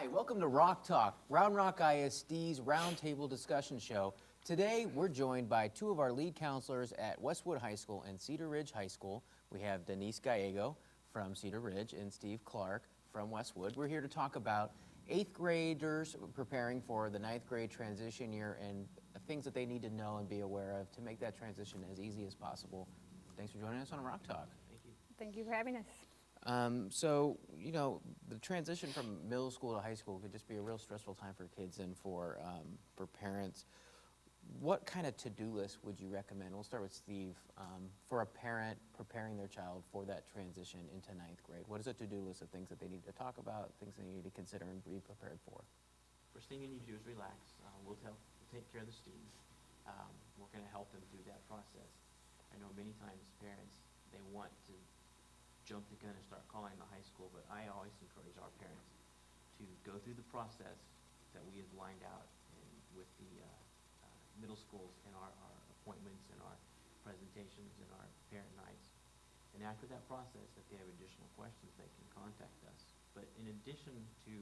Hi, welcome to Rock Talk, Round Rock ISD's roundtable discussion show. Today, we're joined by two of our lead counselors at Westwood High School and Cedar Ridge High School. We have Denise Gallego from Cedar Ridge and Steve Clark from Westwood. We're here to talk about 8th graders preparing for the 9th grade transition year and things that they need to know and be aware of to make that transition as easy as possible. Thanks for joining us on Rock Talk. Thank you. Thank you for having us. So, you know, the transition from middle school to high school could just be a real stressful time for kids and for parents. What kind of to-do list would you recommend? We'll start with Steve. For a parent preparing their child for that transition into 9th grade, what is a to-do list of things that they need to talk about, things they need to consider and be prepared for? First thing you need to do is relax. We'll take care of the students. We're going to help them through that process. I know many times parents, they want to jump the gun and start calling the high school, but I always encourage our parents to go through the process that we have lined out with the middle schools and our appointments and our presentations and our parent nights. And after that process, if they have additional questions, they can contact us. But in addition to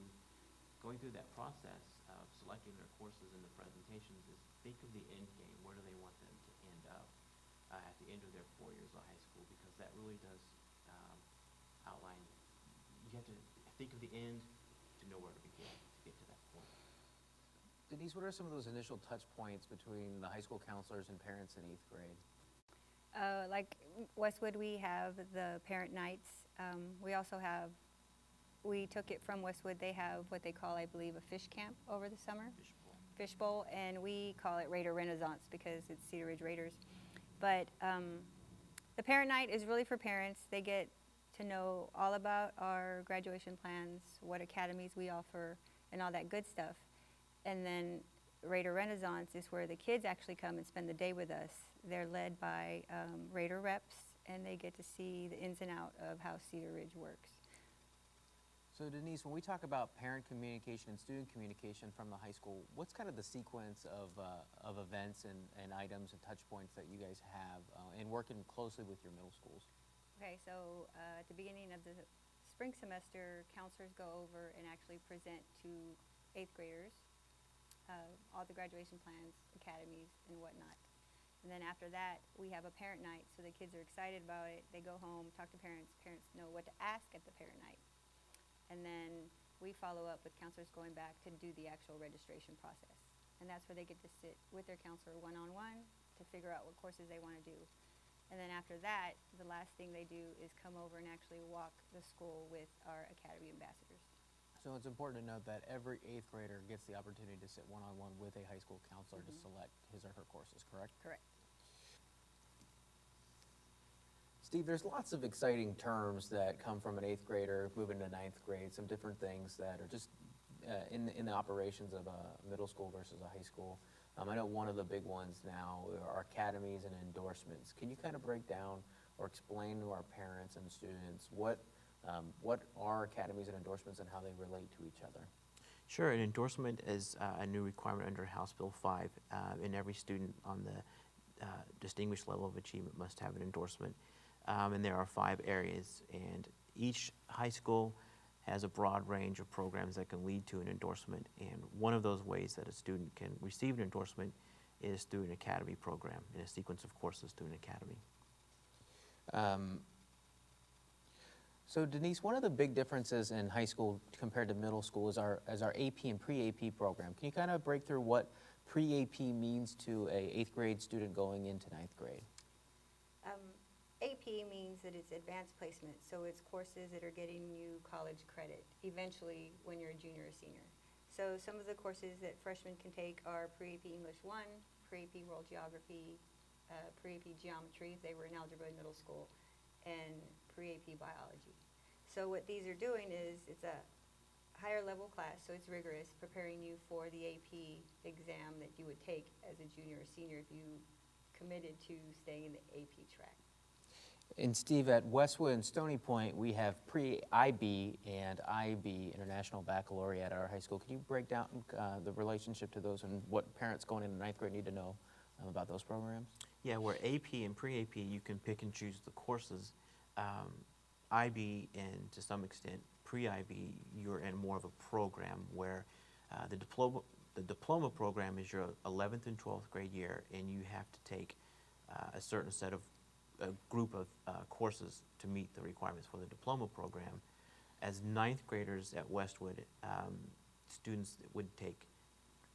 going through that process of selecting their courses and the presentations, is think of the end game. Where do they want them to end up at the end of their 4 years of high school? Because that really does outline. You have to think of the end to know where to begin to get to that point. Denise, what are some of those initial touch points between the high school counselors and parents in 8th grade? Like Westwood, we have the parent nights. We took it from Westwood. They have what they call, I believe, a fish camp over the summer. Fishbowl, and we call it Raider Renaissance because it's Cedar Ridge Raiders. But the parent night is really for parents. They get to know all about our graduation plans, what academies we offer, and all that good stuff. And then Raider Renaissance is where the kids actually come and spend the day with us. They're led by Raider reps, and they get to see the ins and outs of how Cedar Ridge works. So Denise, when we talk about parent communication and student communication from the high school, what's kind of the sequence of events and items and touch points that you guys have in working closely with your middle schools? Okay, so at the beginning of the spring semester, counselors go over and actually present to 8th graders all the graduation plans, academies, and whatnot. And then after that, we have a parent night, so the kids are excited about it. They go home, talk to parents. Parents know what to ask at the parent night. And then we follow up with counselors going back to do the actual registration process. And that's where they get to sit with their counselor one-on-one to figure out what courses they want to do. And then after that, the last thing they do is come over and actually walk the school with our Academy ambassadors. So it's important to note that every 8th grader gets the opportunity to sit one-on-one with a high school counselor to select his or her courses, correct? Correct. Steve, there's lots of exciting terms that come from an 8th grader moving to 9th grade, some different things that are just in the operations of a middle school versus a high school. I know one of the big ones now are academies and endorsements. Can you kind of break down or explain to our parents and students what are academies and endorsements and how they relate to each other? Sure, an endorsement is a new requirement under House Bill 5, and every student on the distinguished level of achievement must have an endorsement. And there are 5 areas, and each high school has a broad range of programs that can lead to an endorsement, and one of those ways that a student can receive an endorsement is through an academy program, in a sequence of courses through an academy. So Denise, one of the big differences in high school compared to middle school is our AP and pre-AP program. Can you kind of break through what pre-AP means to a 8th grade student going into 9th grade? AP means that it's advanced placement, so it's courses that are getting you college credit eventually when you're a junior or senior. So some of the courses that freshmen can take are pre-AP English 1, pre-AP World Geography, pre-AP Geometry if they were in algebra in middle school, and pre-AP Biology. So what these are doing is it's a higher level class, so it's rigorous, preparing you for the AP exam that you would take as a junior or senior if you committed to staying in the AP track. And Steve, at Westwood and Stony Point, we have pre-IB and IB, International Baccalaureate, at our high school. Can you break down the relationship to those and what parents going into 9th grade need to know about those programs? Yeah, where AP and pre-AP, you can pick and choose the courses. IB, and to some extent, pre-IB, you're in more of a program where the diploma program is your 11th and 12th grade year, and you have to take a certain set of a group of courses to meet the requirements for the diploma program. As ninth graders at Westwood, students would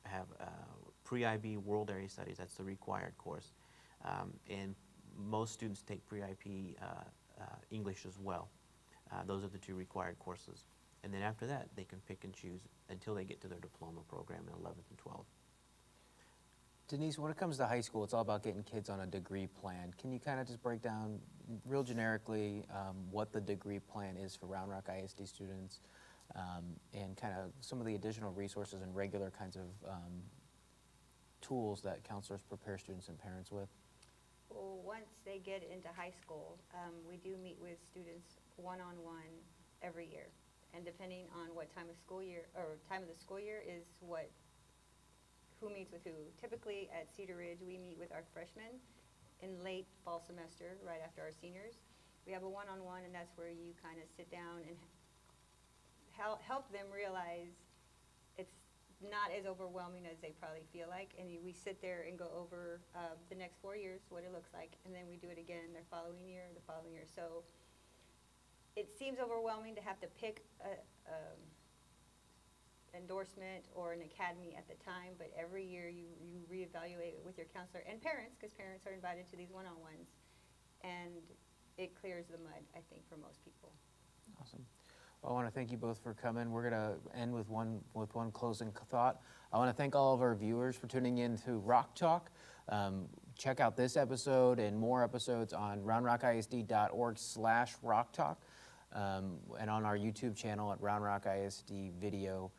have pre-IB World Area Studies. That's the required course, and most students take pre-IB English as well. Those are the two required courses. And then after that, they can pick and choose until they get to their diploma program in 11th and 12th. Denise, when it comes to high school, it's all about getting kids on a degree plan. Can you kind of just break down real generically what the degree plan is for Round Rock ISD students and kind of some of the additional resources and regular kinds of tools that counselors prepare students and parents with? Well, once they get into high school, we do meet with students one-on-one every year. And depending on what time of school year, or time of the school year is who meets with who. Typically at Cedar Ridge, we meet with our freshmen in late fall semester, right after our seniors. We have a one-on-one, and that's where you kind of sit down and help them realize it's not as overwhelming as they probably feel like. And we sit there and go over the next 4 years, what it looks like, and then we do it again the following year. So it seems overwhelming to have to pick a endorsement or an academy at the time, but every year you reevaluate it with your counselor and parents, because parents are invited to these one-on-ones, and it clears the mud, I think, for most people. Awesome. Well, I want to thank you both for coming. We're going to end with one closing thought. I want to thank all of our viewers for tuning in to Rock Talk. Check out this episode and more episodes on roundrockisd.org/rocktalk and on our YouTube channel at Round Rock ISD Video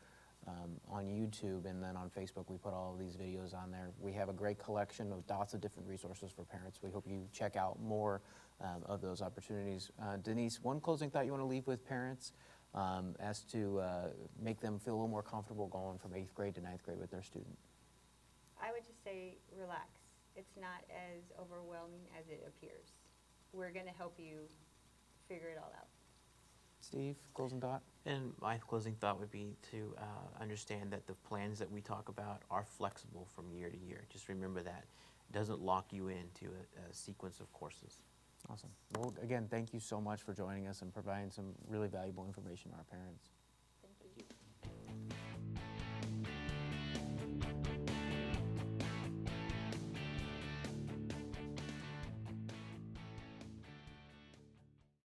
on YouTube, and then on Facebook we put all of these videos on there. We have a great collection of lots of different resources for parents. We hope you check out more of those opportunities. Denise, one closing thought you want to leave with parents as to make them feel a little more comfortable going from 8th grade to 9th grade with their student? I would just say relax. It's not as overwhelming as it appears. We're going to help you figure it all out. Steve, closing thought? And my closing thought would be to understand that the plans that we talk about are flexible from year to year. Just remember that. It doesn't lock you into a sequence of courses. Awesome. Well, again, thank you so much for joining us and providing some really valuable information to our parents.